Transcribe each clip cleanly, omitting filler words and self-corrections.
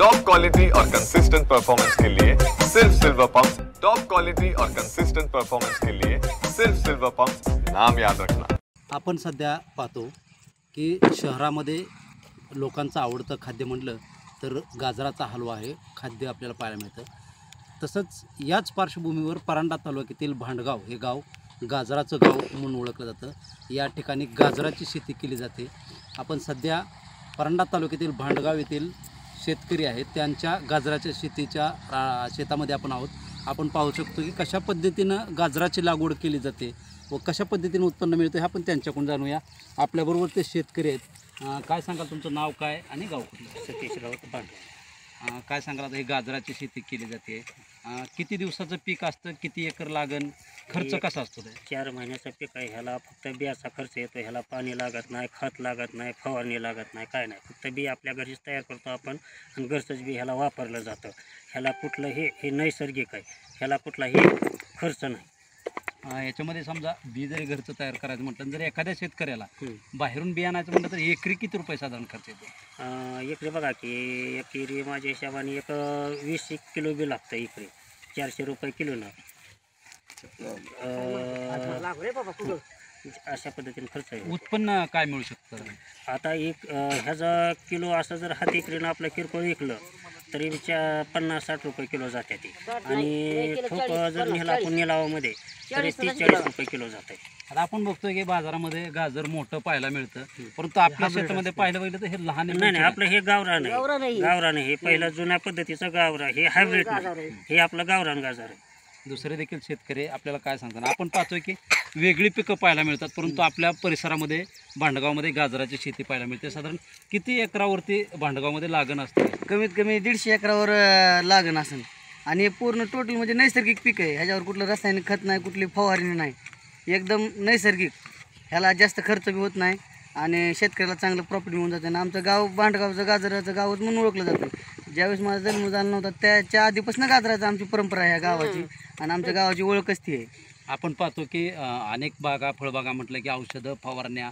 Top quality और consistent performance के लिए सिर्फ सिल्वर पंप्स। टॉप क्वालिटी और कंसिस्टेंट परफॉर्मेंस के लिए सिर्फ सिल्वर पंप्स, नाम याद रखना। आपण सध्या पाहतो की शहरामध्ये लोकांचं आवडतं खाद्य म्हटलं तर गाजराचा हलवा हे खाद्य आपल्याला पाहायला मिळतं। तसंच याच पार्श्वभूमीवर परांडा तालुक्यातील भांडगाव हे गाव गाजराचं गाव म्हणून ओळखलं जातं। या ठिकाणी गाजराची शेती केली जाते। आपण सध्या परांडा तालुक्यातील भांडगाव येथील शेतकरी आहेत, त्यांच्या गाजराच्या शेतामध्ये आपण आहोत। आपण पाहू शकतो की कशा पद्धतीनं गाजराची लागवड केली जाते व कशा पद्धतीने उत्पन्न मिळतं हे आपण त्यांच्याकडून जाणूया। आपल्याबरोबर ते शेतकरी आहेत। काय सांगाल तुमचं नाव काय आणि गाव कुठलं? सतीश राऊत भांड। काय सांगाल आता हे गाजराची शेती केली जाते, किती दिवसाचं पीक असतं, किती एकर लागण, खर्च कसा असतो? 4 महिन्याचं पीक आहे। ह्याला फक्त बियाचा खर्च येतो, ह्याला पाणी लागत नाही, खत लागत नाही, फवारणी लागत नाही, काय नाही। फक्त बी आपल्या घरीच तयार करतो आपण आणि घरचंच बी ह्याला वापरलं जातं। ह्याला कुठलंही हे नैसर्गिक आहे, ह्याला कुठलाही खर्च नाही। याच्यामध्ये समजा बी जरी घरचं तयार करायचं म्हटलं, जर एखाद्या शेतकऱ्याला बाहेरून बी आणायचं म्हटलं तर एकरी किती रुपये साधारण खर्च येतो? एकरी बघा की एकरी माझ्या हिशोबाने 20 किलो बी लागतं एकरी, 400 रुपये किलो ना। अशा पद्धतीने खर्च आहे। उत्पन्न काय मिळू शकतं? आता एक ह्याचा किलो असं जर हात एकरीनं आपलं किरकोळ विकलं तरी 50-60 रुपये किलो जाते ते, आणि ठोक जर नेला आपण निलावामध्ये तरी 30-40 रुपये किलो जाते। आता आपण बघतोय की बाजारामध्ये गाजर मोठं पाहायला मिळतं, परंतु आपल्या शेतामध्ये पाहिलं तर हे लहान आहे। नाही, आपलं हे गावरान आहे, गावरान आहे। हे पहिलं जुन्या पद्धतीचं गावरान, हे हायब्रिड नाही, हे आपलं गावरान गाजर आहे। दुसरे देखील शेतकरी आपल्याला काय सांगतात? आपण पाहतोय की वेगळी पिकं पाहायला मिळतात, परंतु आपल्या परिसरामध्ये भांडगावमध्ये गाजराची शेती पाहायला मिळते। साधारण किती एकरावरती भांडगावमध्ये लागण असते? कमीत कमी 150 एकरावर लागण असेल, आणि पूर्ण टोटल म्हणजे नैसर्गिक पीक आहे। ह्याच्यावर कुठलं रासायनिक खत नाही, कुठली फवारणी नाही, एकदम नैसर्गिक। ह्याला जास्त खर्च बी होत नाही आणि शेतकऱ्याला चांगलं प्रॉफिट मिळून जातं। आणि आमचं गाव भांडगावचं गाजराचं गावच म्हणून ओळखलं जातं। ज्यावेळेस माझा जन्म झाला नव्हता त्याच्या आधीपासून गाजराचं आमची परंपरा आहे या गावाची, आणि आमच्या गावाची ओळखच ती आहे। आपण पाहतो की अनेक बागा, फळबागा म्हटलं की औषधं फवारण्या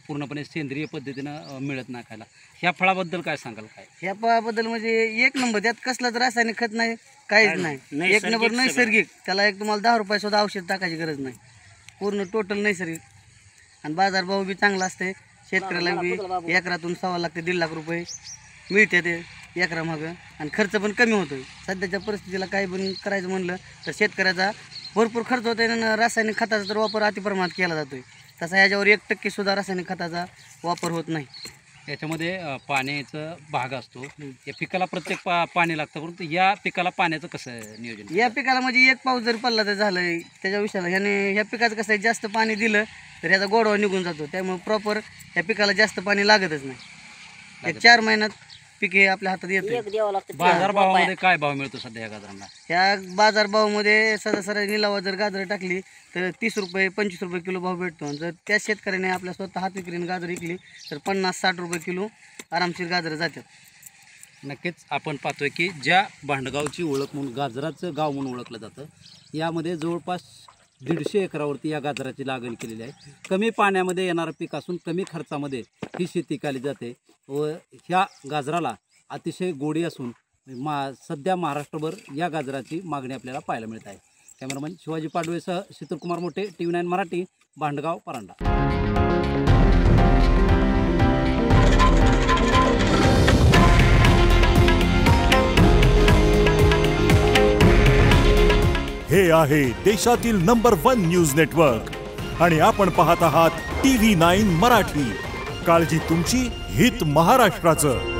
पूर्णपणे सेंद्रिय पद्धतीनं मिळत नाही खायला। ह्या फळाबद्दल काय सांगाल? काय ह्या फळाबद्दल म्हणजे एक नंबर, त्यात कसलाच रासायनिक खत नाही, काहीच नाही, एक नंबर नैसर्गिक। त्याला एक तुम्हाला 10 रुपये सुद्धा औषध टाकायची गरज नाही, पूर्ण टोटल नैसर्गिक। आणि बाजारभाव बी चांगला असते, शेतकऱ्याला बी एकरातून 1.25 लाख ते 1.5 लाख रुपये मिळते ते एकरा मागं, आणि खर्च पण कमी होतो। सध्याच्या परिस्थितीला काही पण करायचं म्हणलं तर शेतकऱ्याचा भरपूर खर्च होतो आणि रासायनिक खताचा तर वापर अतिप्रमाणात केला जातो। तसा ह्याच्यावर 1% सुद्धा रासायनिक खताचा वापर होत नाही। याच्यामध्ये पाण्याचा भाग असतो, या पिकाला प्रत्येक पाणी लागतं, परंतु या पिकाला पाण्याचं कसं नियोजन? या पिकाला म्हणजे एक पाऊस जर पडला तर झालं, त्याच्या विषयाला ह्याने ह्या पिकाचं कसं आहे, जास्त पाणी दिलं तर ह्याचा गोडवा निघून जातो, त्यामुळे प्रॉपर ह्या पिकाला जास्त पाणी लागतच नाही। 4 महिन्यात पीक हे आपल्या हातात येतं। बाजारभावामध्ये काय भाव मिळतो सध्या या गाजरांना? ह्या बाजारभावामध्ये सरासरी निलावा जर गाजर टाकली तर 30 रुपये 25 रुपये किलो भाव भेटतो। जर त्या शेतकऱ्याने आपल्या स्वतः हात विक्रीने गाजर विकली तर 50-60 रुपये किलो आरामशीर गाजर जातात। नक्कीच आपण पाहतोय की ज्या भांडगावची ओळख म्हणून गाजराचं गाव म्हणून ओळखलं जातं, यामध्ये जवळपास 150 एकरावरती या गाजराची लागण केलेली आहे। कमी पाण्यामध्ये येणारं पीक असून कमी खर्चामध्ये ही शेती केली जाते व ह्या गाजराला अतिशय गोडी असून सध्या महाराष्ट्रभर या गाजराची मागणी आपल्याला पाहायला मिळत आहे। कॅमेरामन शिवाजी पाडवेसह शीतलकुमार मोठे, TV9 मराठी, भांडगाव, परांडा। हे आहे देशातील नंबर 1 न्यूज नेटवर्क आणि आपण पाहत आहात TV9 मराठी। काळजी तुमची, हित महाराष्ट्राचं।